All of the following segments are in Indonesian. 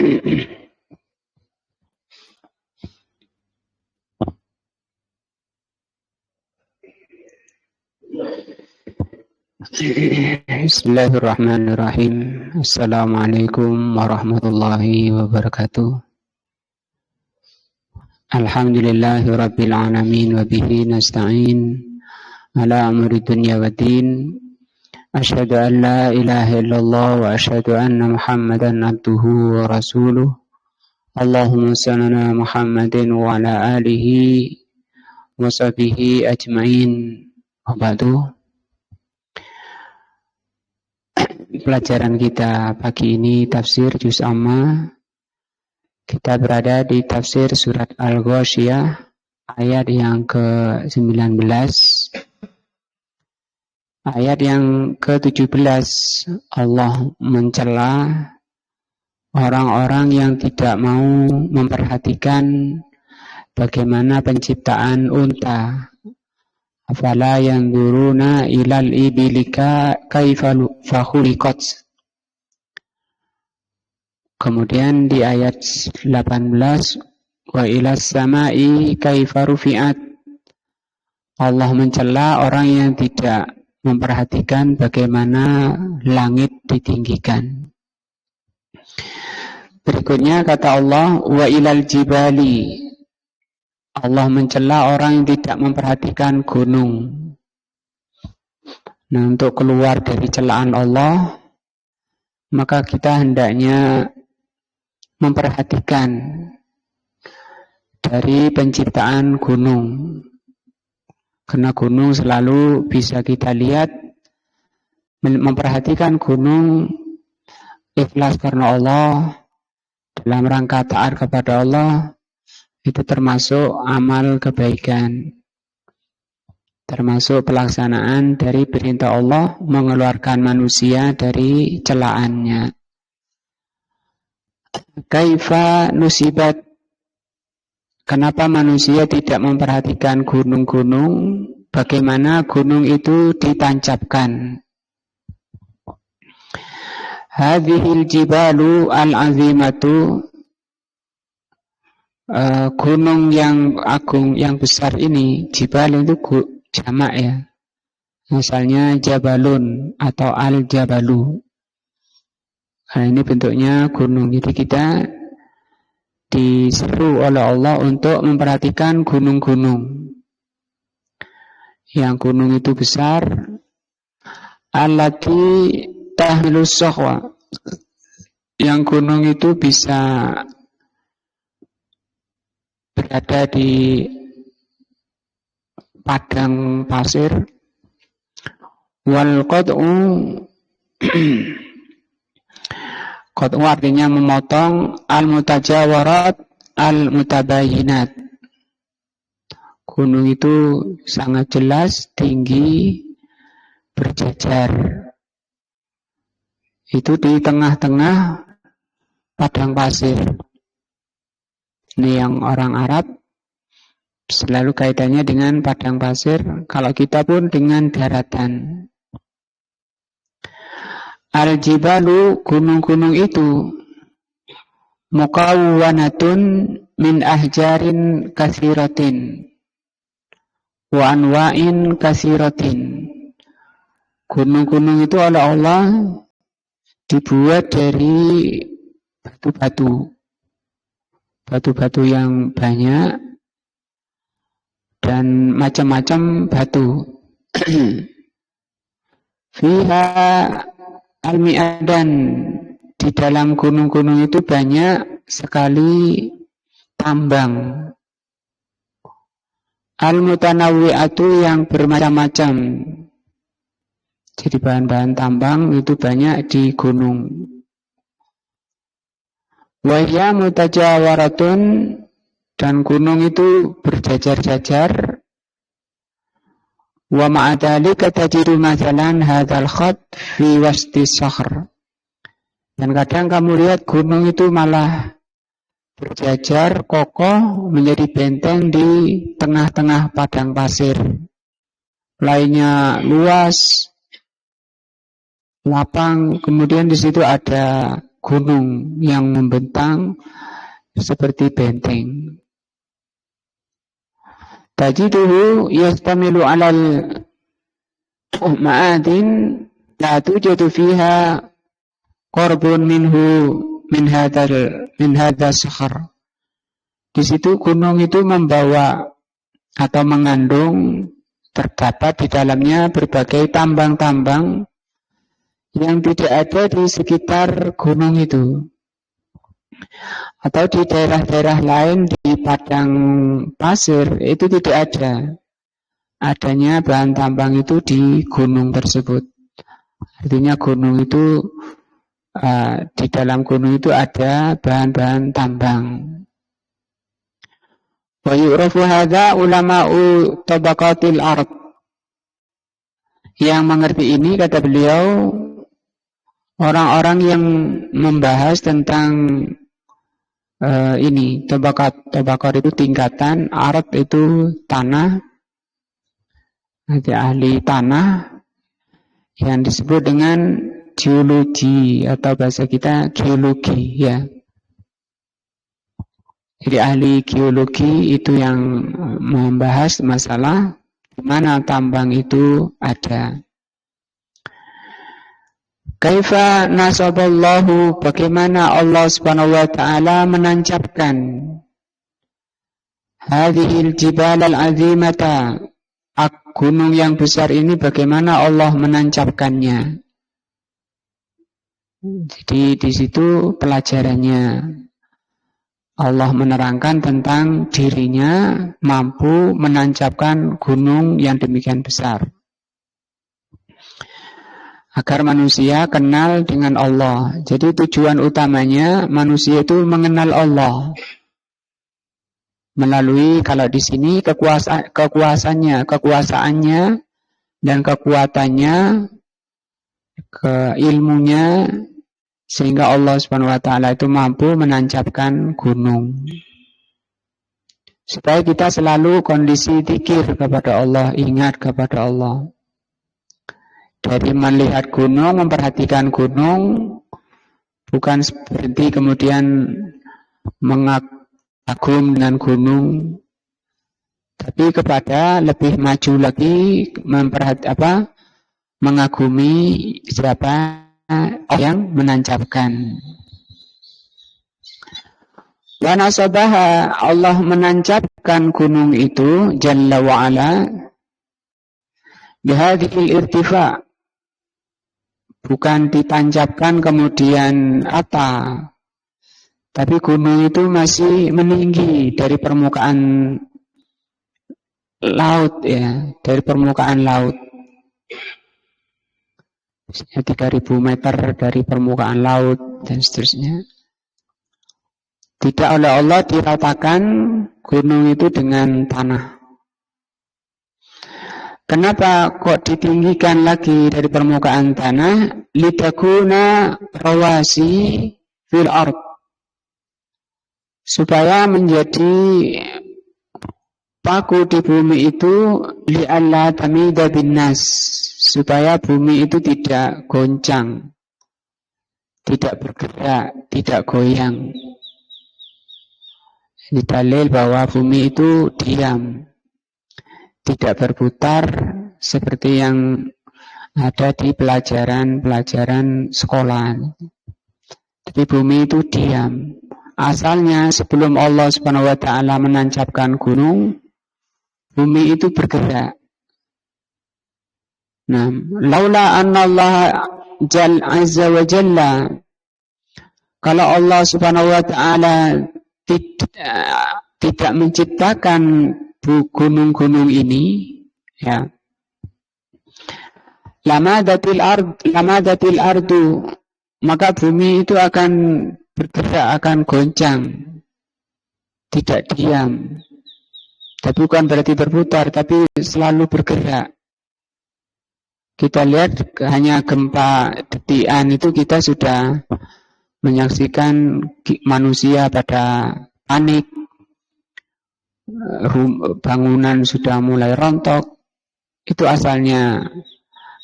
Bismillahirrahmanirrahim. Assalamualaikum warahmatullahi wabarakatuh. Alhamdulillahi rabbil alamin wa bihi nasta'in ala amri dunya waddin. Asyhadu an la ilaha illallah wa asyhadu anna Muhammadan abduhu wa rasuluh. Allahumma shalli ala Muhammadin wa ala alihi wa sahbihi ajmain. Wa ba'du. Pelajaran kita pagi ini tafsir juz amma. Kita berada di tafsir surat Al-Ghasyiyah ayat yang ke-19. Ayat yang ke-17 Allah mencela orang-orang yang tidak mau memperhatikan bagaimana penciptaan unta. Afala yanzuruna ilal ibilika kaifa khuliqat. Kemudian di ayat 18 wa ilas samai kaifa rufi'at. Allah mencela orang yang tidak memperhatikan bagaimana langit ditinggikan. Berikutnya kata Allah wa ilal jibali. Allah mencela orang yang tidak memperhatikan gunung. Nah, untuk keluar dari celaan Allah, maka kita hendaknya memperhatikan dari penciptaan gunung. Karena gunung selalu bisa kita lihat, memperhatikan gunung ikhlas karena Allah, dalam rangka taat kepada Allah, itu termasuk amal kebaikan, termasuk pelaksanaan dari perintah Allah mengeluarkan manusia dari celaannya. Kaifa nusibat. Kenapa manusia tidak memperhatikan gunung-gunung? Bagaimana gunung itu ditancapkan? Hadhil jibalu al-azimatu. Gunung yang agung, yang besar ini, jibal itu jamak ya. Misalnya jabalun atau al-jabalu. Nah, ini bentuknya gunung. Jadi kita diseru oleh Allah untuk memperhatikan gunung-gunung. Yang gunung itu besar. Allati tahmilus sohwa. Yang gunung itu bisa berada di padang pasir. Wal qad'u qad'u artinya memotong, al mutajawarat al mutabayinat. Gunung itu sangat jelas, tinggi, berjajar. Itu di tengah-tengah padang pasir. Ini yang orang Arab selalu kaitannya dengan padang pasir. Kalau kita pun dengan daratan. Al-jibalu, gunung-gunung itu mukawwanatun min ahjarin katsiratin wa anwa'in katsiratin. Gunung-gunung itu oleh Allah dibuat dari batu-batu. Batu-batu yang banyak dan macam-macam batu. Fiha al-mi'adan. Di dalam gunung-gunung itu banyak sekali tambang. Al-mutanawwi'atu yang bermacam-macam. Jadi bahan-bahan tambang itu banyak di gunung. Wahya mutajawaratun, dan gunung itu berjajar-jajar. Wa ma'adhalika tajidu mathalan hadzal khat fi wasti sakhr. Dan kadang kamu lihat gunung itu malah berjajar kokoh menjadi benteng di tengah-tengah padang pasir. Lainnya luas, lapang, kemudian di situ ada gunung yang membentang seperti benteng. Tajiduhu yastamilu alal ma'adin la tujadu fiha qarbun minhu min hadha sakhar. Di situ gunung itu membawa atau mengandung, terdapat di dalamnya berbagai tambang-tambang yang tidak ada di sekitar gunung itu. Atau di daerah-daerah lain di padang pasir itu tidak ada. Adanya bahan tambang itu di gunung tersebut. Artinya gunung itu di dalam gunung itu ada bahan-bahan tambang. Wa yu'rafu hadza ulama'u tabaqatil ard. Yang mengerti ini, kata beliau, orang-orang yang membahas tentang ini, tabaqat itu tingkatan, ard itu tanah, ada ahli tanah yang disebut dengan geologi atau bahasa kita geologi, ya. Jadi ahli geologi itu yang membahas masalah di mana tambang itu ada. Kaifa nasaballahu, bagaimana Allah Subhanahu wa taala menancapkan hadhil jibal al-azimata, gunung yang besar ini, bagaimana Allah menancapkannya. Jadi di situ pelajarannya. Allah menerangkan tentang dirinya mampu menancapkan gunung yang demikian besar. Agar manusia kenal dengan Allah. Jadi tujuan utamanya manusia itu mengenal Allah. Melalui, kalau di sini kekuasaannya dan kekuatannya, keilmunya, sehingga Allah Subhanahu wa taala itu mampu menancapkan gunung. Supaya kita selalu kondisi dzikir kepada Allah, ingat kepada Allah. Dari melihat gunung, memperhatikan gunung, bukan seperti kemudian mengagum dengan gunung, tapi kepada lebih maju lagi mengagumi siapa yang menancapkan. Wa nasabaha, Allah menancapkan gunung itu jalla wa ala bihadhil irtifa, bukan ditancapkan kemudian tapi gunung itu masih meninggi dari permukaan laut, ya, dari permukaan laut. 3000 meter dari permukaan laut dan seterusnya. Tidak oleh Allah diratakan gunung itu dengan tanah. Kenapa kok ditinggikan lagi dari permukaan tanah? Litakuna rawasi fil ard, supaya menjadi paku di bumi itu, li'alla tamida bin nas, supaya bumi itu tidak goncang, tidak bergerak, tidak goyang. Ini dalil bahwa bumi itu diam, tidak berputar seperti yang ada di pelajaran sekolah. Tapi bumi itu diam. Asalnya sebelum Allah Subhanahu wa taala menancapkan gunung, bumi itu bergerak. Nah, laula anna Allah azza wa jalla, kalau Allah Subhanahu wa taala tidak menciptakan gunung-gunung ini, ya, lamadatil ardu, maka bumi itu akan bergerak, akan goncang, tidak diam. Tapi bukan berarti berputar, tapi selalu bergerak. Kita lihat hanya gempa detikan itu kita sudah menyaksikan manusia pada panik, bangunan sudah mulai rontok. Itu asalnya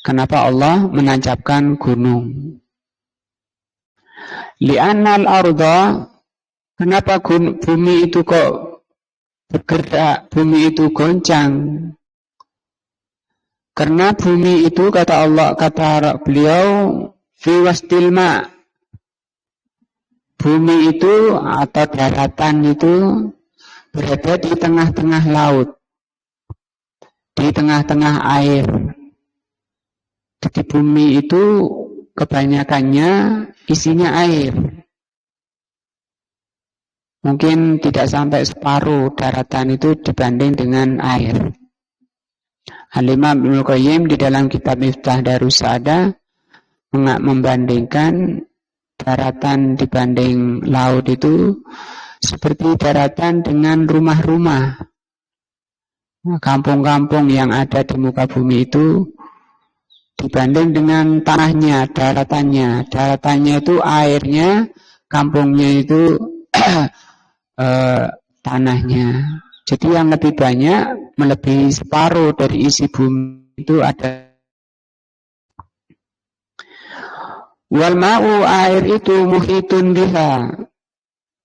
kenapa Allah menancapkan gunung. Li'annal arda, kenapa bumi itu kok bergerak, bumi itu goncang? Karena bumi itu kata Allah, kata beliau, fi wastil ma. Bumi itu atau daratan itu berada di tengah-tengah laut, di tengah-tengah air. Jadi bumi itu kebanyakannya isinya air. Mungkin tidak sampai separuh daratan itu dibanding dengan air. Al-Imam Ibnu Qayyim di dalam kitab Miftah Darus Sa'adah membandingkan daratan dibanding laut itu seperti daratan dengan rumah-rumah. Kampung-kampung yang ada di muka bumi itu dibanding dengan tanahnya, daratannya. Daratannya itu airnya, kampungnya itu tanahnya. Jadi yang lebih banyak, melebihi separuh dari isi bumi itu ada. Wal ma'u, air itu muhitun biha.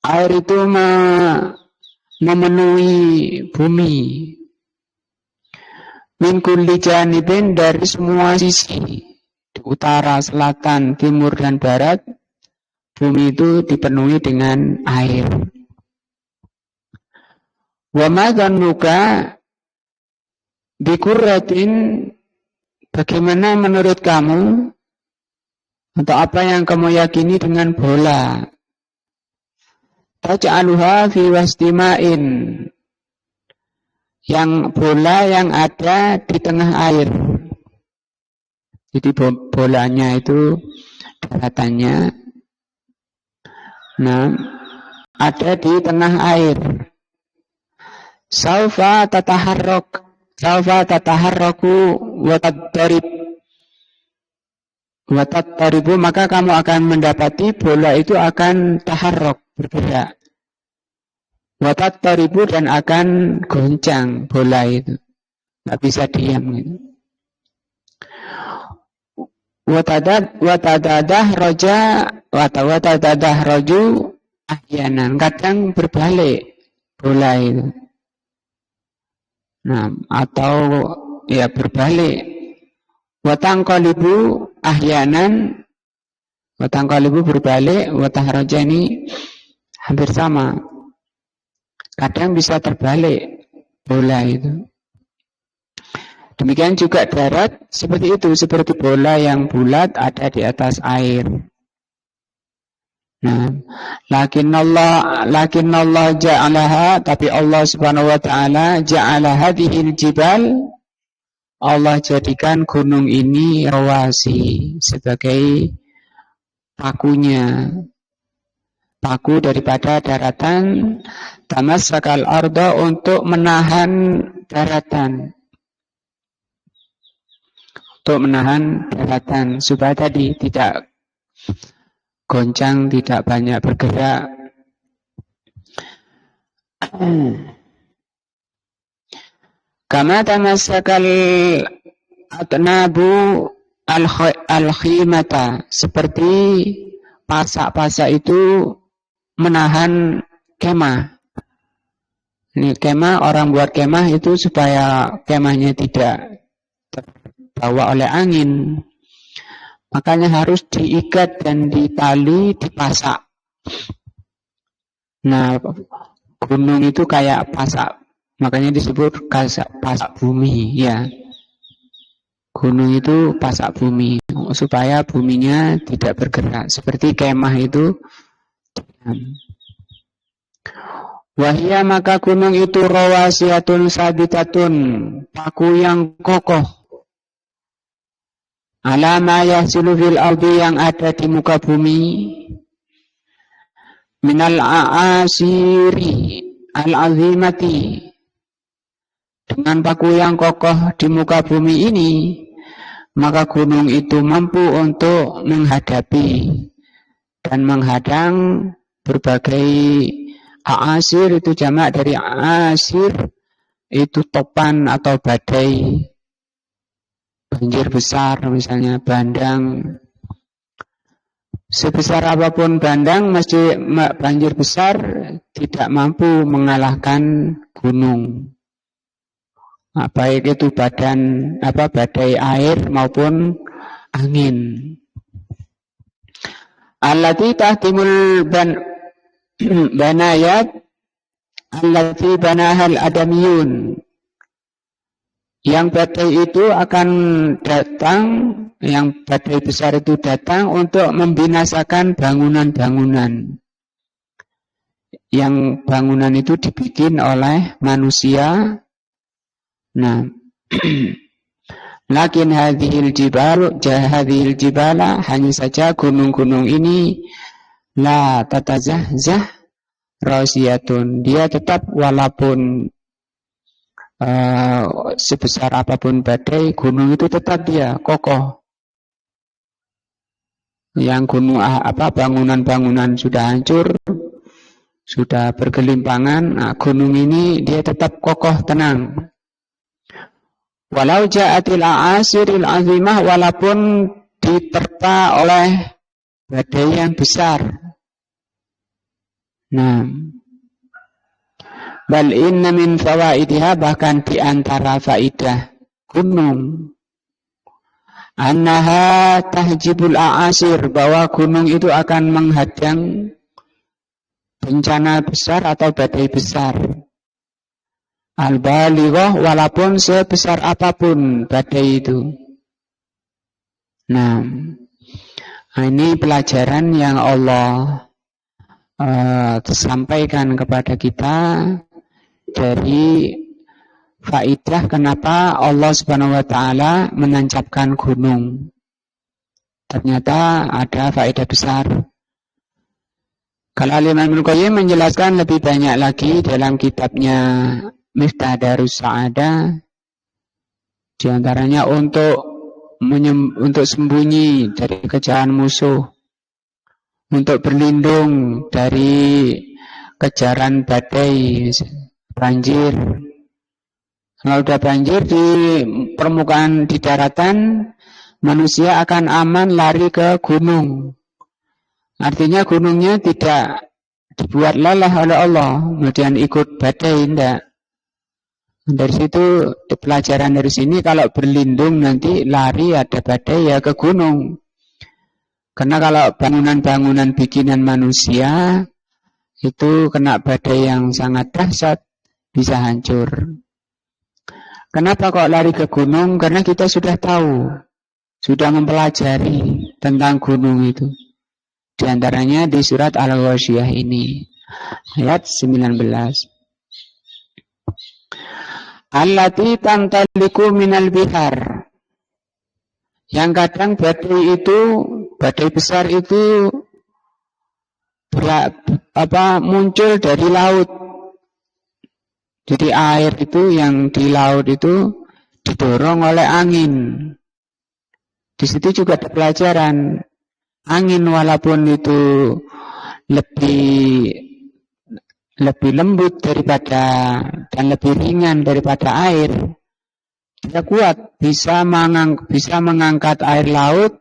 Air itu memenuhi bumi. Min kulli janibin, dari semua sisi, di utara, selatan, timur, dan barat, bumi itu dipenuhi dengan air. Wa ma dhannuka bikurratin, bagaimana menurut kamu, atau apa yang kamu yakini dengan bola? Taj'aluha fi wastima'in, yang bola yang ada di tengah air. Jadi bolanya itu daratannya, nah, ada di tengah air. Saufa tataharraku wa tattaribu, maka kamu akan mendapati bola itu akan taharruk, bergerak. Wa tattaribu, dan akan goncang bola itu. Tidak bisa diam gitu. Wa tadadah roju ahyanan, kadang berbalik bola itu. Nah, atau ya berbalik. Wa tanqalibu ahyanan, wa tanqalibu berbalik, wa tahraja ini hampir sama. Kadang bisa terbalik bola itu. Demikian juga darat seperti itu, seperti bola yang bulat ada di atas air. Nah, lakin Allah ja'alaha, tapi Allah Subhanahu wa taala ja'ala hadhil jibal, Allah jadikan gunung ini rawasi, sebagai pakunya, paku daripada daratan, tamassakal arda, untuk menahan daratan, supaya tadi tidak goncang, tidak banyak bergerak. Kama tamassakal atnabu al-khimata, seperti pasak-pasak itu menahan kemah. Ini kemah, orang buat kemah itu supaya kemahnya tidak terbawa oleh angin, makanya harus diikat dan ditali, dipasak. Nah, gunung itu kayak pasak, makanya disebut pasak bumi, ya. Gunung itu pasak bumi, supaya buminya tidak bergerak. Seperti kemah itu. Wahia, maka gunung itu rawasiyatun sabitatun, paku yang kokoh. Alama yahsilu fil ardi, yang ada di muka bumi. Minal a'asiri al-azimati, dengan paku yang kokoh di muka bumi ini, maka gunung itu mampu untuk menghadapi dan menghadang berbagai a'asir, itu jamak dari a'asir, itu topan atau badai, banjir besar misalnya, bandang. Sebesar apapun bandang banjir besar tidak mampu mengalahkan gunung. Baik itu badai air maupun angin. Allati tahtimul banayat allati banahal adamiyun. Yang badai itu akan datang, yang badai besar itu datang untuk membinasakan bangunan-bangunan. Yang bangunan itu dibikin oleh manusia. Nah, lakin hadhil jibala hanya saja gunung-gunung ini la tatazahzah rasiyatun. Dia tetap walaupun sebesar apapun badai, gunung itu tetap dia kokoh. Yang gunung bangunan-bangunan sudah hancur, sudah bergelimpangan, gunung ini dia tetap kokoh tenang. Walau ja'atil a'asiril azimah, walaupun diterpa oleh badai yang besar. Nah, bal inna min fawaidiha, bahkan di antara faidah gunung, annaha tahjibul a'asir, bahwa gunung itu akan menghadang bencana besar atau badai besar. Al-balighah, walaupun sebesar apapun badai itu. Nah, ini pelajaran yang Allah sampaikan kepada kita dari faidah kenapa Allah Subhanahu wa taala menancapkan gunung. Ternyata ada faidah besar. Kalau Imam Ibnu Qayyim menjelaskan lebih banyak lagi dalam kitabnya Miftah Darus Sa'adah, di antaranya untuk sembunyi dari kejaran musuh, untuk berlindung dari kejaran badai, banjir. Kalau sudah banjir di permukaan, di daratan, manusia akan aman lari ke gunung. Artinya gunungnya tidak dibuat lelah oleh Allah, kemudian ikut badai, tidak. Dari situ pelajaran dari sini, kalau berlindung nanti lari ada badai ya ke gunung. Karena kalau bangunan-bangunan bikinan manusia itu kena badai yang sangat dahsyat, bisa hancur. Kenapa kok lari ke gunung? Karena kita sudah tahu, sudah mempelajari tentang gunung itu. Di antaranya di surat Al-Ghasyiyah ini, ayat 19. Allati tantaliku minal bihar. Yang kadang badai besar itu muncul dari laut. Jadi air itu yang di laut itu didorong oleh angin. Di situ juga ada pelajaran. Angin walaupun itu lebih lembut daripada dan lebih ringan daripada air, dia kuat, bisa mengangkat air laut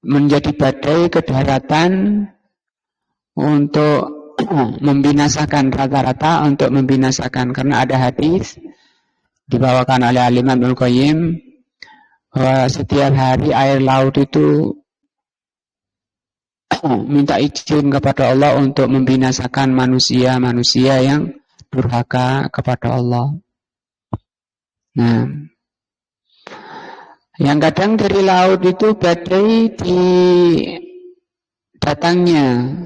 menjadi badai ke daratan untuk membinasakan, rata-rata untuk membinasakan. Karena ada hadis dibawakan oleh Imam Ibnu Qayyim bahwa setiap hari air laut itu minta izin kepada Allah untuk membinasakan manusia-manusia yang durhaka kepada Allah. Nah, yang kadang dari laut itu badai di datangnya.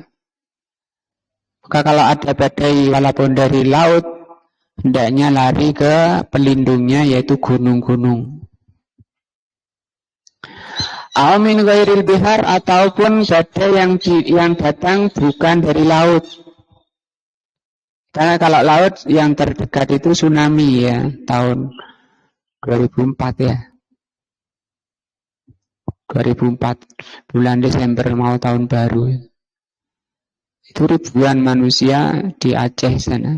Maka kalau ada badai walaupun dari laut, hendaknya lari ke pelindungnya, yaitu gunung-gunung. Amin ghairil bihar, ataupun badai yang datang bukan dari laut. Karena kalau laut yang terdekat itu tsunami ya, tahun 2004 ya. 2004 bulan Desember mau tahun baru. Itu ribuan manusia di Aceh sana.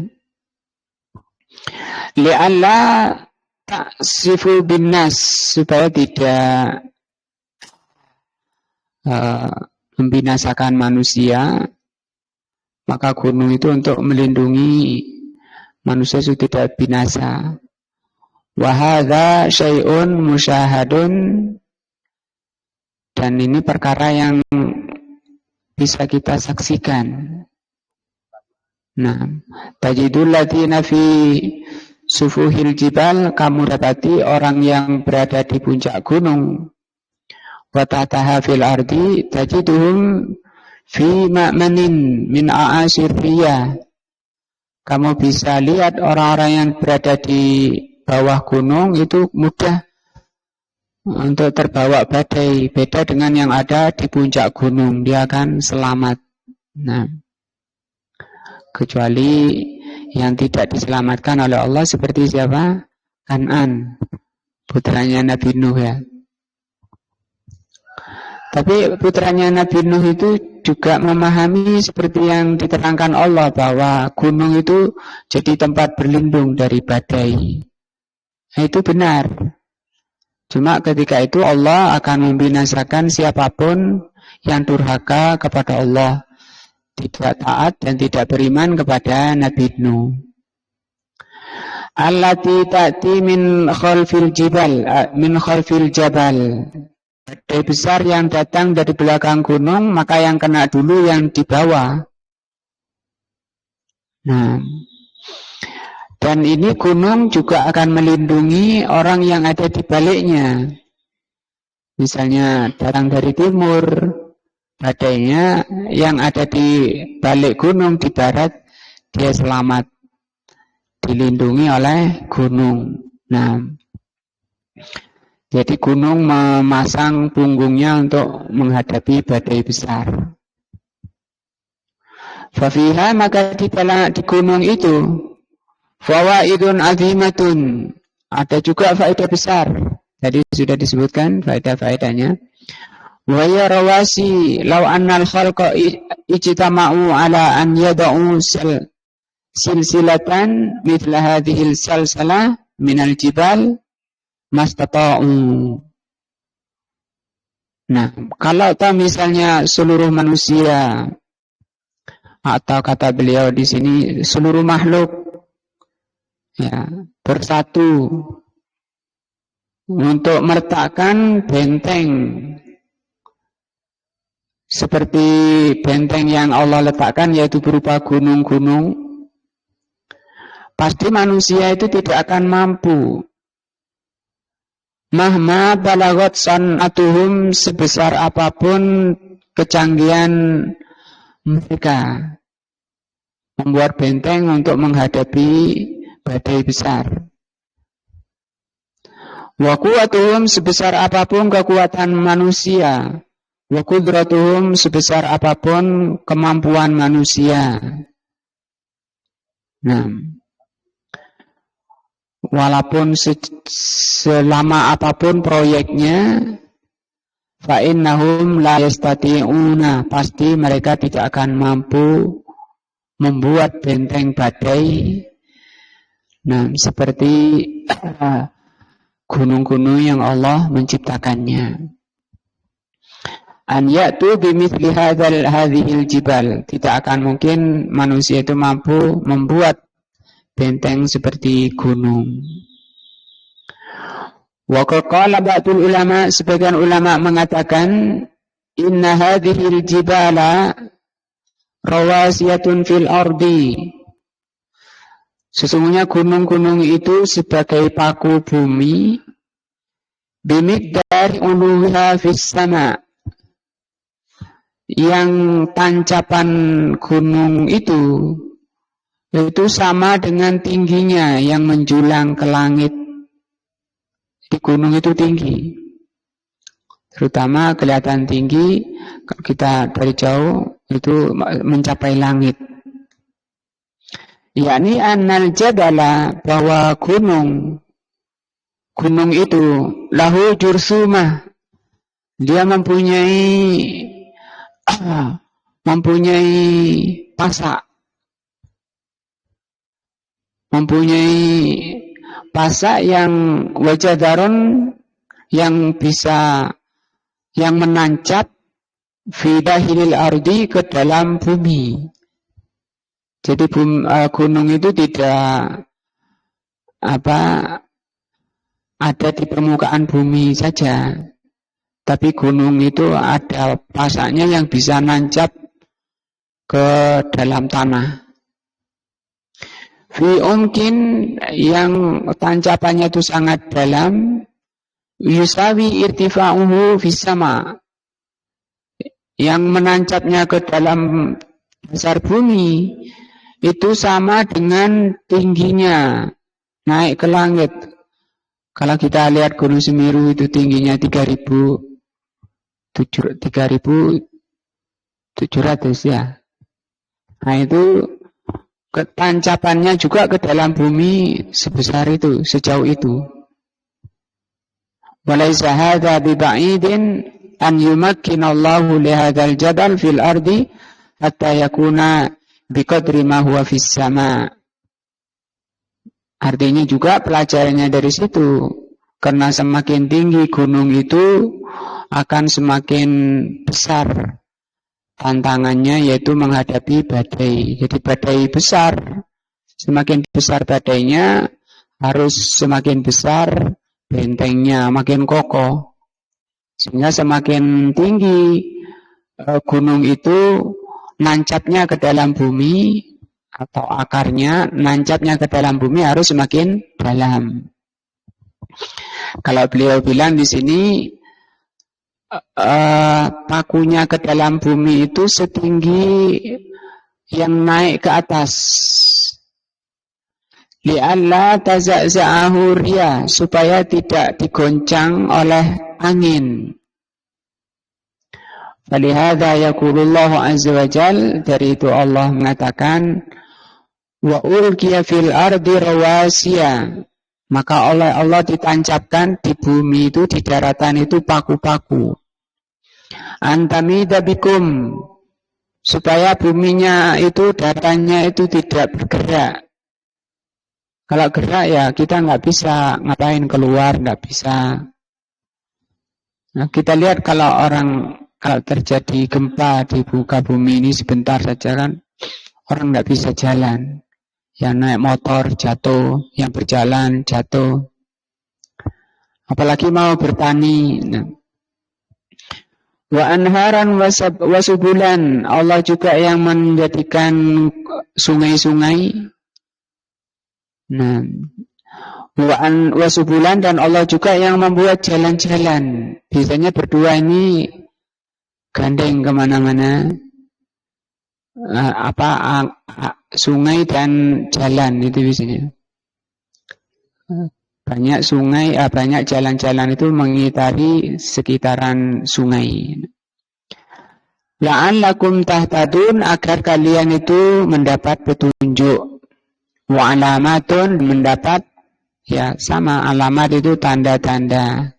Li'alla ta'sifu binnas, supaya tidak membinasakan manusia, maka gunung itu untuk melindungi manusia supaya tidak binasa. Wa hadza syai'un musyahadun, dan ini perkara yang bisa kita saksikan. Nah, tajidul ladzina fi sufuhil jibal, kamu dapati orang yang berada di puncak gunung. Wa tahtaha fil ardi tajiduhum fi ma'manin min a'asir riyah. Kamu bisa lihat orang-orang yang berada di bawah gunung itu mudah untuk terbawa badai. Beda dengan yang ada di puncak gunung, dia akan selamat. Nah, kecuali yang tidak diselamatkan oleh Allah seperti siapa? Kan'an, putranya Nabi Nuh ya. Tapi putranya Nabi Nuh itu juga memahami seperti yang diterangkan Allah, bahwa gunung itu jadi tempat berlindung dari badai. Nah, itu benar. Cuma ketika itu Allah akan membinasakan siapapun yang durhaka kepada Allah, tidak taat dan tidak beriman kepada Nabi Nuh. Allati ta'ti min khalfil jabal. Badai besar yang datang dari belakang gunung, maka yang kena dulu yang di bawah. Nah, dan ini gunung juga akan melindungi orang yang ada di baliknya. Misalnya datang dari timur, badainya yang ada di balik gunung di barat, dia selamat, dilindungi oleh gunung. Nah, jadi gunung memasang punggungnya untuk menghadapi badai besar. Fafiha, maka di gunung itu fawaidun azimatun, ada juga faedah besar. Tadi sudah disebutkan faedah-faedahnya. Wa ya rawasi law annal khalqa ijtama'u ala an yad'u silsilatan mithla hadhil salsalah minal jibal mastata'u. Nah, kalau misalnya seluruh manusia, atau kata beliau di sini seluruh makhluk ya bersatu untuk meletakkan benteng seperti benteng yang Allah letakkan, yaitu berupa gunung-gunung, pasti manusia itu tidak akan mampu. Mahma balagot san'atuhum, sebesar apapun kecanggihan mereka membuat benteng untuk menghadapi badai besar. Wa quwwatuhum, sebesar apapun kekuatan manusia. Wa qudratuhum, sebesar apapun kemampuan manusia. Nah, walaupun selama apapun proyeknya, fa innahum la yastati'una, pasti mereka tidak akan mampu membuat benteng badai. Nah, seperti gunung-gunung yang Allah menciptakannya. An ya'tu bimithli hadhil jibal, tidak akan mungkin manusia itu mampu membuat benteng seperti gunung. Wa qala ba'dul ulama, sebagian ulama mengatakan inna hadhil jibala rawasiyatun fil ardi, sesungguhnya gunung-gunung itu sebagai paku bumi, bimiqdari uluha fis sama, yang tancapan gunung itu sama dengan tingginya yang menjulang ke langit. Di gunung itu tinggi, terutama kelihatan tinggi kalau kita dari jauh itu mencapai langit. Yakni annal jabala, bahwa gunung itu lahu jursumah, dia mempunyai pasak, yang wajadarun, yang menancap fi dahilil ardi, ke dalam bumi. Jadi gunung itu tidak ada di permukaan bumi saja, tapi gunung itu ada pasaknya yang bisa nancap ke dalam tanah. Fi umkin, yang tancapannya itu sangat dalam, yusawi irtifa'uhu fis sama, yang menancapnya ke dalam dasar bumi itu sama dengan tingginya naik ke langit. Kalau kita lihat Gunung Semeru itu tingginya 3.700 ya. Nah itu ketancapannya juga ke dalam bumi sebesar itu, sejauh itu. Walaysa hadza biba'idin an yumakkinallahu lihadzal jabal fil ardi hatta yakuna biqadri ma huwa fis sama. Artinya juga pelajarannya dari situ, karena semakin tinggi gunung itu akan semakin besar tantangannya, yaitu menghadapi badai. Jadi badai besar, semakin besar badainya harus semakin besar bentengnya, makin kokoh. Sehingga semakin tinggi gunung itu nancapnya ke dalam bumi, atau akarnya nancapnya ke dalam bumi harus semakin dalam. Kalau beliau bilang di sini pakunya ke dalam bumi itu setinggi yang naik ke atas. Li'alla taza'za'ahu riyah, supaya tidak digoncang oleh angin. Falihadza yaqulullahu azza wa jal, dari itu Allah mengatakan, wa ulqiya fil ardi rawasiya, maka oleh Allah ditancapkan di bumi itu, di daratan itu paku-paku. Antamida bikum, supaya buminya itu, daratannya itu tidak bergerak. Kalau gerak ya kita nggak bisa ngapain, keluar nggak bisa. Nah, kita lihat kalau terjadi gempa di muka bumi ini sebentar saja kan, orang nggak bisa jalan. Yang naik motor jatuh, yang berjalan jatuh. Apalagi mau bertani. Nah. Wa anharan wasubulan, Allah juga yang menjadikan sungai-sungai. Nah, wasubulan, dan Allah juga yang membuat jalan-jalan. Biasanya berdua ini gandeng kemana-mana. Sungai dan jalan itu biasanya. Banyak sungai, banyak jalan-jalan itu mengitari sekitaran sungai. La'allakum tahtadun, agar kalian itu mendapat petunjuk. Wa alamatun, mendapat ya sama, alamat itu tanda-tanda.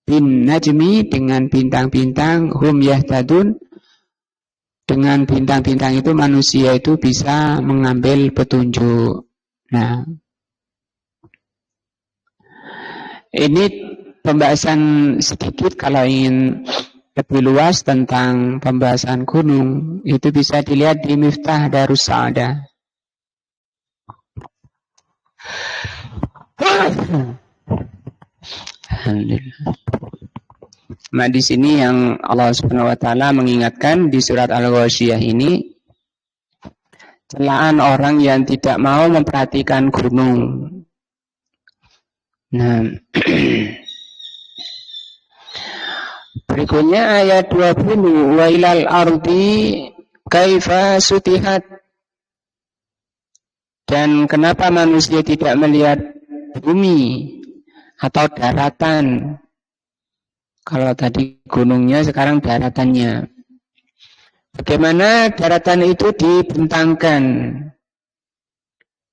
Bin najmi, dengan bintang-bintang, hum yahtadun, dengan bintang-bintang itu manusia itu bisa mengambil petunjuk. Nah, ini pembahasan sedikit. Kalau ingin lebih luas tentang pembahasan gunung, itu bisa dilihat di Miftah Darus Sa'adah. Alhamdulillah. Nah, di sini yang Allah Subhanahu wa taala mengingatkan di surat Al-Ghasyiyah ini, celaan orang yang tidak mau memperhatikan gunung. Nah, berikutnya ayat 20, wa ilal ardi kaifa sutihat, dan kenapa manusia tidak melihat bumi atau daratan? Kalau tadi gunungnya, sekarang daratannya. Bagaimana daratan itu dibentangkan?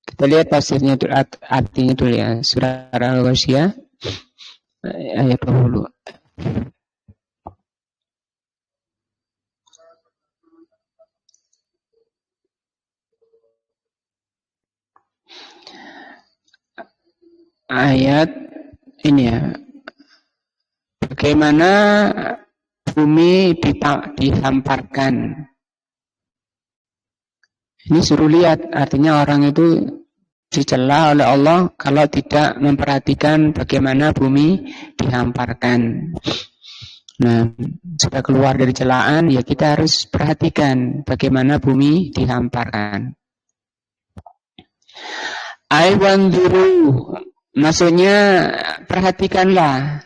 Kita lihat tafsirnya, artinya dulu ya. Surah Al-Ghasyiyah ayat 20. Ayat ini ya. Bagaimana bumi dihamparkan. Ini suruh lihat, artinya orang itu dicela oleh Allah kalau tidak memperhatikan bagaimana bumi dihamparkan. Nah, supaya keluar dari celaan, ya kita harus perhatikan bagaimana bumi dihamparkan. Aiwanzuru, maksudnya perhatikanlah.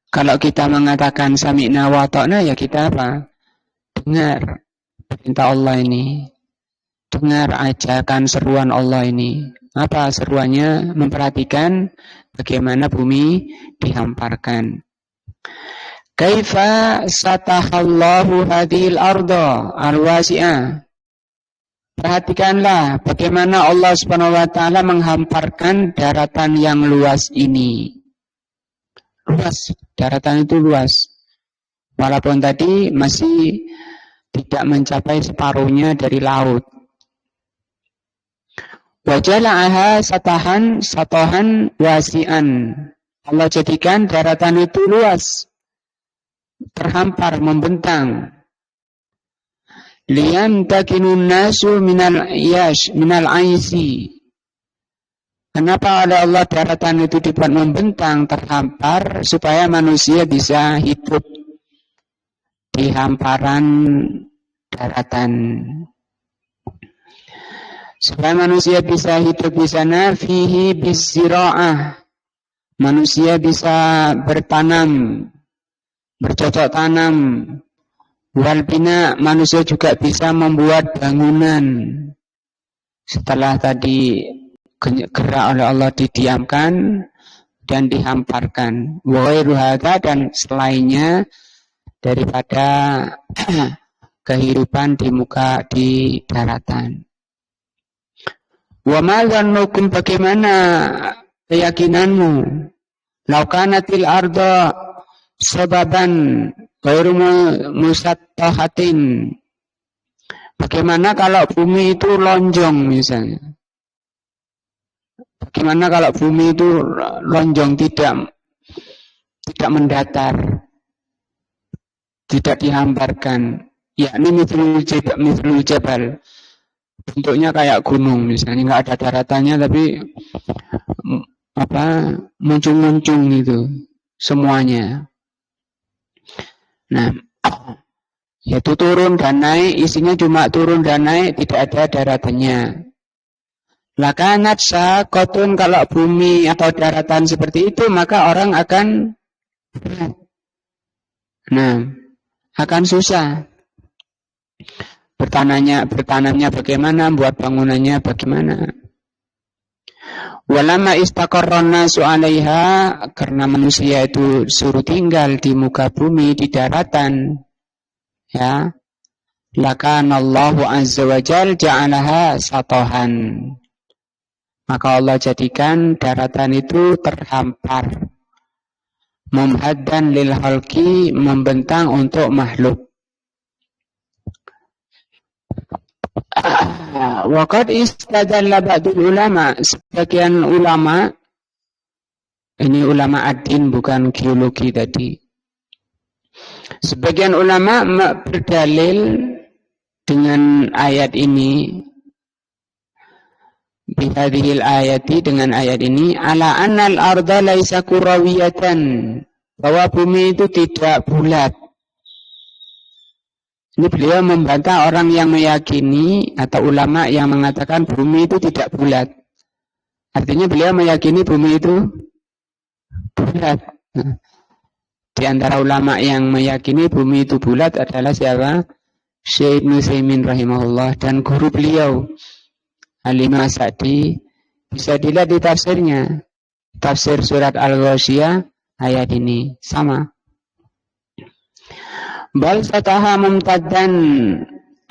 Kalau kita mengatakan sami'na wa ta'na, ya kita apa? Dengar perintah Allah ini. Dengar ajakan seruan Allah ini. Apa seruannya? Memperhatikan bagaimana bumi dihamparkan. Kaifa satahallahu hadhil arda al-wasi'ah. Perhatikanlah bagaimana Allah Subhanahu wa taala menghamparkan daratan yang luas ini. Luas, daratan itu luas. Walaupun tadi masih tidak mencapai separuhnya dari laut. Wajala'aha satahan wasi'an. Allah jadikan daratan itu luas, terhampar, membentang. Liam takinun nasu minal aisi. Kenapa oleh Allah daratan itu dibuat membentang, terhampar, supaya manusia bisa hidup di hamparan daratan. Supaya manusia bisa hidup di sana, fihi bisira'ah. Manusia bisa bertanam, bercocok tanam. Wal bina, manusia juga bisa membuat bangunan. Setelah tadi gerak oleh Allah didiamkan dan dihamparkan. Wa ghairu hadza, dan selainnya daripada kehidupan di daratan. Wa ma zannukum, bagaimana keyakinanmu? Laukanatil arda sababan ghairu musattahatin. Bagaimana kalau bumi itu lonjong misalnya? Bagaimana kalau bumi itu lonjong, tidak mendatar, tidak dihamparkan? Yakni mithlul jabal. Bentuknya kayak gunung misalnya, nggak ada daratannya tapi muncung-muncung gitu semuanya. Nah, yaitu turun dan naik, isinya cuma turun dan naik, tidak ada daratannya. Lakanat syaqatun, kalau bumi atau daratan seperti itu, maka orang akan akan susah. Bertanamnya bagaimana, buat bangunannya bagaimana. Walama istaqarran nasu 'alaiha, karena manusia itu suruh tinggal di muka bumi, di daratan, ya. Lakanallahu azza wa jalla ja'alaha satahan. Maka Allah jadikan daratan itu terhampar. Mumhaddan lil khalqi, membentang untuk makhluk. Waqad istadalla ba'dul ulama, sebagian ulama, ini ulama ad-din bukan geologi tadi. Sebagian ulama berdalil dengan ayat ini, bihadhil ayati, dengan ayat ini, ala annal arda laisa kurawiyatan, bahwa bumi itu tidak bulat. Ini beliau membantah orang yang meyakini atau ulama yang mengatakan bumi itu tidak bulat. Artinya beliau meyakini bumi itu bulat. Nah, di antara ulama yang meyakini bumi itu bulat adalah siapa? Syekh Ibnu Utsaimin rahimahullah dan guru beliau Al-Imam Sa'di. Bisa dilihat di tafsirnya. Tafsir surat Al-Ghasyiyah ayat ini sama. Bal sataha mumtaddan,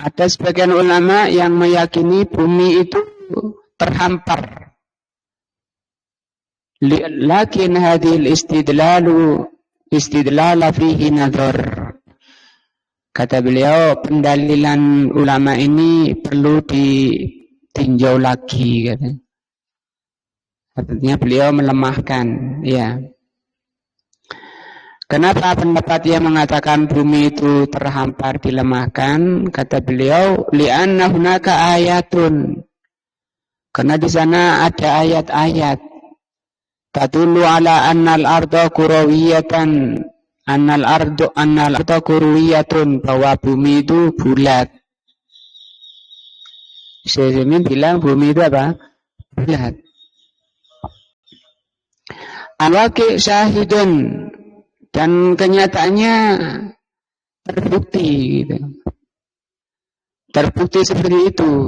ada sebagian ulama yang meyakini bumi itu terhampar. Lakin hadhil istidlala fihi nadhar. Kata beliau, pendalilan ulama ini perlu ditinjau lagi, katanya. Artinya beliau melemahkan, ya. Kenapa pendapat yang mengatakan bumi itu terhampar dilemahkan? Kata beliau, li'anna hunaka ayatun. Karena di sana ada ayat-ayat. Tadullu ala annal arda kurawiyatan. Annal arda kurawiyatun. Bahwa bumi itu bulat. Syekh bilang bumi itu apa? Bulat. Al-waqi' syahidun. Dan kenyataannya terbukti gitu. Terbukti seperti itu.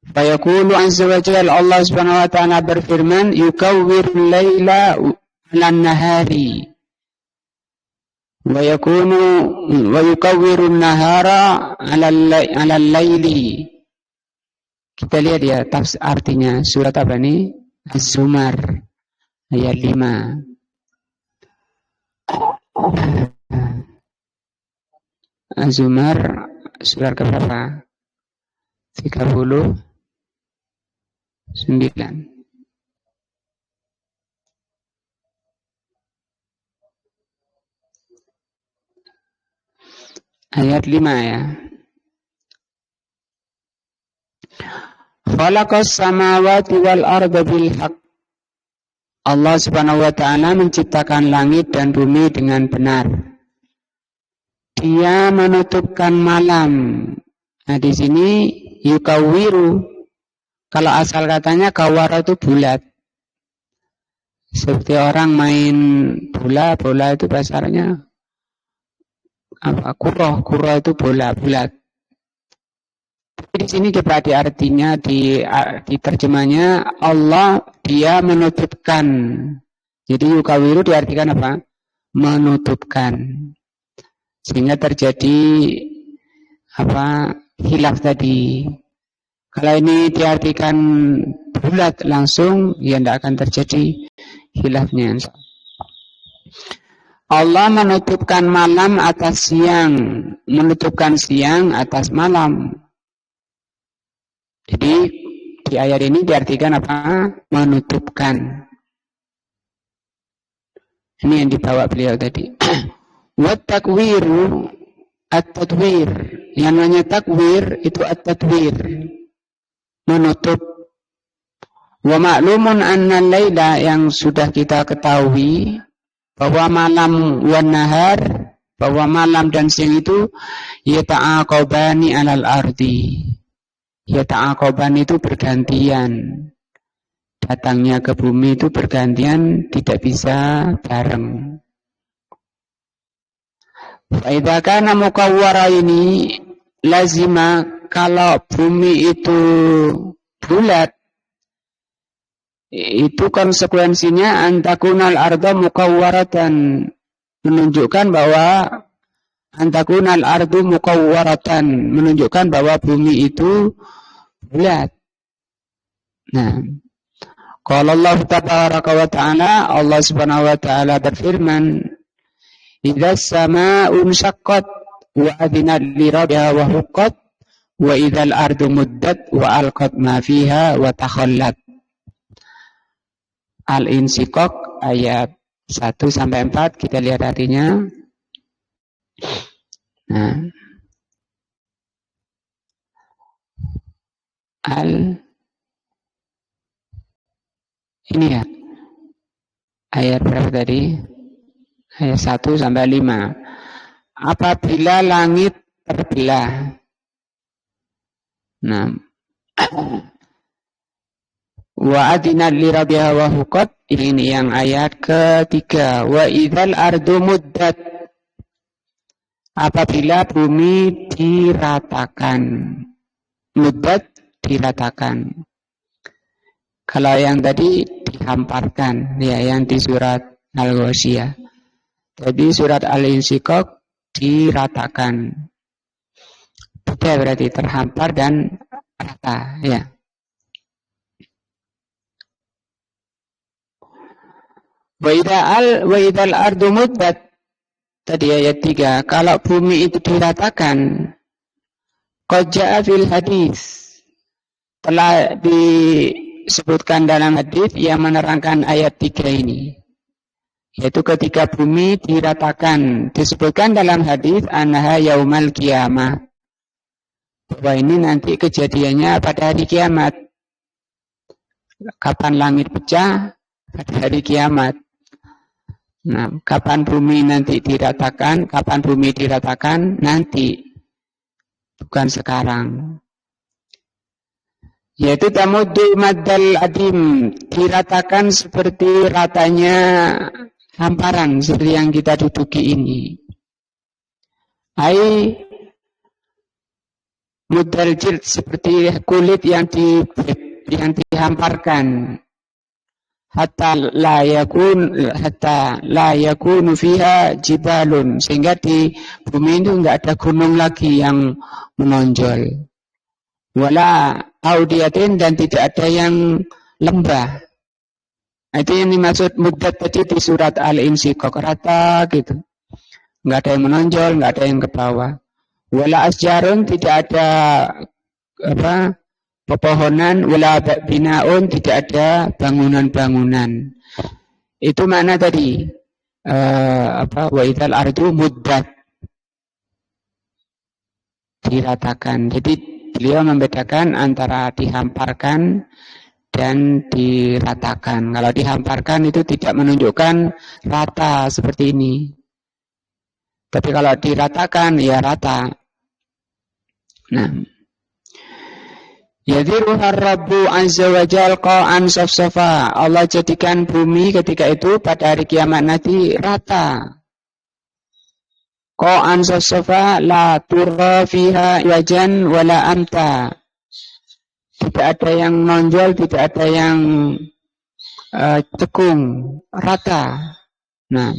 Fayaqulu azza wa jalla, Allah Subhanahu wa ta'ala berfirman, yukawwirul laila 'alan nahari wa yukawwirun nahara 'alal laili. Kita lihat ya artinya surat apa nih? Az-Zumar ayat 5. Az-Zumar surat keberapa? 39. Ayat 5 ya. Khalaqas samawati wal arda bil haqq. Allah Subhanahu wa ta'ala menciptakan langit dan bumi dengan benar. Dia menutupkan malam. Nah, di sini yukawiru. Kalau asal katanya kawara itu bulat. Seperti orang main bola itu bahasanya apa? Kuro itu bola bulat. Di sini dibagi artinya di terjemahnya Allah dia menutupkan. Jadi yukawiru diartikan apa? Menutupkan. Sehingga terjadi apa? Hilaf tadi. Kalau ini diartikan bulat langsung, ya tidak akan terjadi hilafnya. Allah menutupkan malam atas siang, menutupkan siang atas malam. Jadi di ayat ini diartikan apa? Menutupkan. Ini yang dibawa beliau tadi. Wat takwiru at-tadwir. Yang namanya takwir itu at-tadwir. Menutup. Wa ma'lumun anna laila, yang sudah kita ketahui bahwa malam wan nahar, bahwa malam dan siang itu yata'aqabani 'alal ardi. Yata'aqaban itu bergantian. Datangnya ke bumi itu bergantian, tidak bisa bareng. Fa kana mukawwara ini lazima, kalau bumi itu bulat, itu konsekuensinya antakunal arda mukawwaratan, menunjukkan bahwa antakunal ardu mukawwaratan, menunjukkan bahwa bumi itu bulat. Nah, qala Allah tabaraka wa ta'ala, Allah Subhanahu wa ta'ala berfirman, idza samaa'u syaqqat wa adinat li rabbiha wa huqqat wa idzal ardu muddat wa alqat ma fiha wa takhallat. Al-Insyiqaq ayat 1 sampai 4, kita lihat artinya. Nah, ini ya ayat berapa tadi? Ayat 1 sampai 5. Apabila langit terbelah. Nah, wa adinat li rabbiha wa huqqat, ini yang ayat ketiga. Wa idzal ardu muddat, apabila bumi diratakan. Muddat diratakan. Kalau yang tadi dihamparkan, ya, yang di surat Al-Ghasyiyah. Jadi surat Al-Insyiqaq diratakan. Beda berarti terhampar dan rata, ya. Wa idzal ardu muddat, tadi ayat 3, kalau bumi itu diratakan, qad jaa fil hadis, telah disebutkan dalam hadis yang menerangkan ayat 3 ini. yaitu ketika bumi diratakan. Disebutkan dalam hadis annaha yaumal qiyamah, bahwa ini nanti kejadiannya pada hari kiamat. Kapan langit pecah? Pada hari kiamat. Nah, kapan bumi nanti diratakan? Kapan bumi diratakan? Nanti, bukan sekarang. Yaitu tamuddu maddal adim, diratakan seperti ratanya hamparan seperti yang kita duduki ini. Ai muddal jild, seperti kulit yang dihamparkan. Hatta la yakunu fiha jibalun, sehingga di bumi itu enggak ada gunung lagi yang menonjol. Wala audiatin, dan tidak ada yang lembah. Itu yang dimaksud muddat tadi di surat Al-Insyiqaq, rata gitu. Enggak ada yang menonjol, enggak ada yang ke bawah. Wala asjarun, tidak ada pepohonan, wala binaun, tidak ada bangunan-bangunan. Itu makna tadi wa idzal ardu muddat, diratakan. Jadi beliau membedakan antara dihamparkan dan diratakan. Kalau dihamparkan itu tidak menunjukkan rata seperti ini. Tapi kalau diratakan ya rata. Nah, yadhiruhar Rabbu azza wa jal qa'an safsafa. Allah jadikan bumi ketika itu pada hari kiamat nanti rata. Qa'an safsafa la turra fiha wajan wala amta. Tidak ada yang menonjol, tidak ada yang cekung, rata. Nah,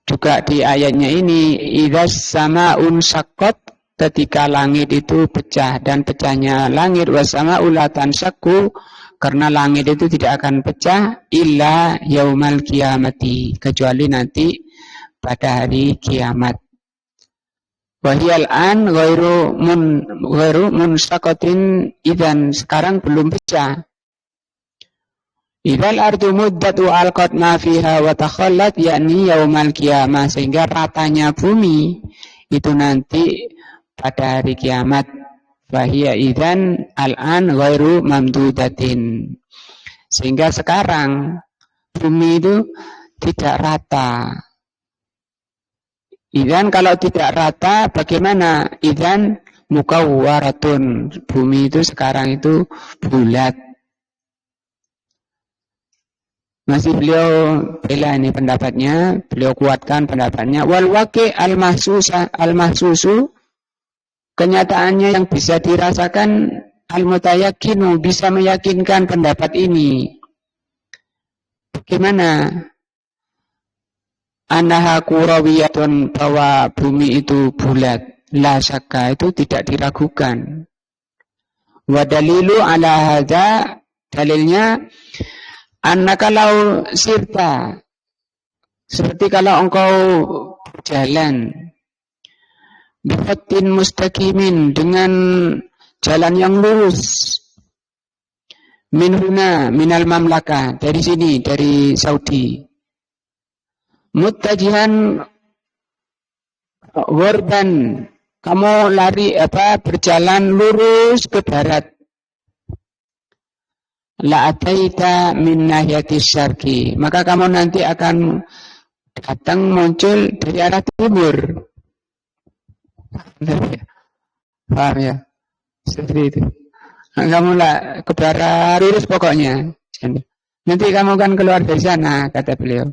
juga di ayatnya ini idzas sama'un syaqqat, ketika langit itu pecah, dan pecahnya langit wasama'u la tanshaqqu, karena langit itu tidak akan pecah illa yaumal qiyamati, kecuali nanti pada hari kiamat. Wahiyal an ghairu munshaqqatin, idzan, sekarang belum pecah. Idzal ardu muddat wa alqat ma fiha wa takhallat, yakni yaumal qiyamah, sehingga ratanya bumi itu nanti pada hari kiamat. Fahiya idzan al-an ghairu mamdudatin, sehingga sekarang bumi itu tidak rata. Idzan kalau tidak rata bagaimana? Idzan mukawwaratun, bumi itu sekarang itu bulat. Masih beliau bela ini pendapatnya, beliau kuatkan pendapatnya. Wal waqi' al-mahsusu, kenyataannya yang bisa dirasakan, al-mutayakkinu, bisa meyakinkan pendapat ini. Bagaimana? Annaha kurawiyatun, bahwa bumi itu bulat, la syakka, itu tidak diragukan. Wa dalilu ala hadza, dalilnya annaka law sirta, seperti kalau engkau berjalan bifatin mustaqimin, dengan jalan yang lurus, minhuna minal mamlakah, dari sini, dari Saudi, muttajihan wardan, kamu lari berjalan lurus ke barat, la ataita min nahiyatis syarqi, maka kamu nanti akan datang muncul dari arah timur. Paham ya? Seperti itu. Kamu lah ke barat lurus pokoknya. Nanti kamu kan keluar dari sana, kata beliau.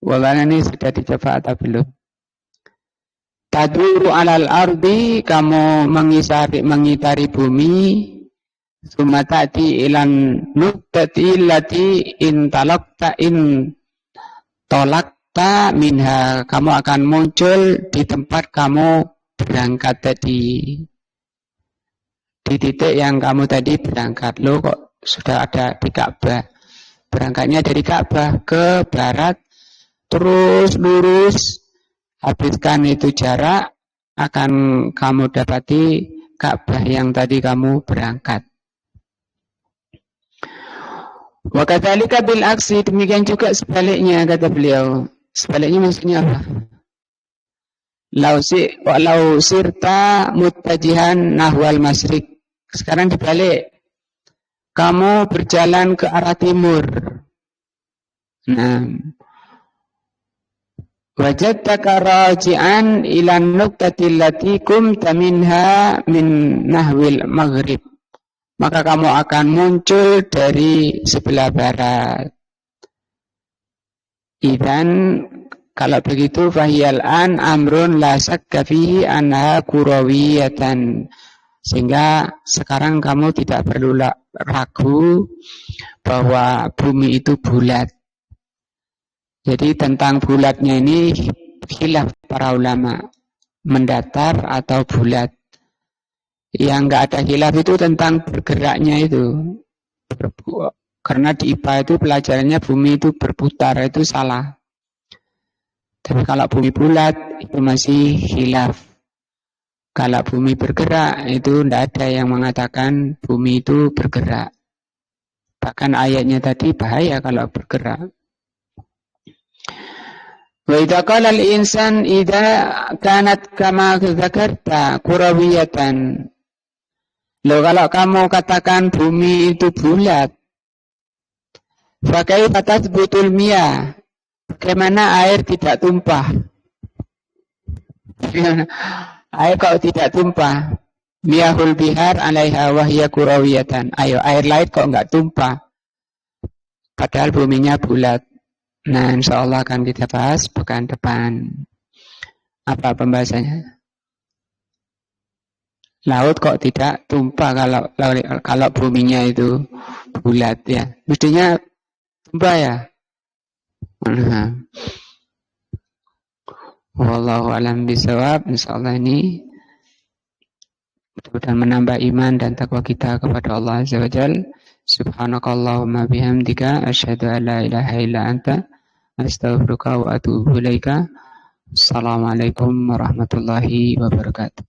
Walau ini sudah dicoba atau belum? Taduru alal ardi, kamu mengitari bumi. Sumatati ilan nuktati lati in tolakta minha, kamu akan muncul di tempat kamu berangkat tadi, di titik yang kamu tadi berangkat. Loh, kok sudah ada di Ka'bah? Berangkatnya dari Ka'bah ke barat, terus lurus, habiskan itu jarak, akan kamu dapati Ka'bah yang tadi kamu berangkat. Wa kadzalika bil aksi, demikian juga sebaliknya kata beliau. Sebaliknya maksudnya apa? Lau sirta muttajihan nahwal masrik. Sekarang dibalik. Kamu berjalan ke arah timur. Nah, wajadtaka raji'an ila nuqtati allati kumta minha min nahwil maghrib. Maka kamu akan muncul dari sebelah barat. Idzan kalau begitu fahiyal an amrun la sakka fihi anha kurawiyatan. Sehingga sekarang kamu tidak perlu ragu bahwa bumi itu bulat. Jadi tentang bulatnya ini khilaf para ulama, mendatar atau bulat. Yang enggak ada khilaf itu tentang bergeraknya itu. Karena di IPA itu pelajarannya bumi itu berputar, itu salah. Tapi kalau bumi bulat itu masih khilaf. Kalau bumi bergerak itu tidak ada yang mengatakan bumi itu bergerak. Bahkan ayatnya tadi bahaya kalau bergerak. Wa idza qala al-insan idza kanat kama dzakarta kurawiyatan. Loh, kalau kamu katakan bumi itu bulat, fa kaifa tathbutul miyah? Bagaimana air tidak tumpah? Air kok tidak tumpah? Miyahul bihar alaiha wahya kurawiyatan. Ayo, air laut kok enggak tumpah? Padahal buminya bulat. Nah, insyaallah akan kita bahas pekan depan. Apa pembahasannya? Laut kok tidak tumpah kalau buminya itu bulat ya? Mestinya tumpah ya? Wallahu a'lam bishawab. Insyaallah ini mudah-mudahan menambah iman dan takwa kita kepada Allah Azza wa Jalla. Subhanakallahumma bihamdika asyhadu an la ilaha illa anta astaghfiruka wa atubu ilaika. Assalamualaikum warahmatullahi wabarakatuh.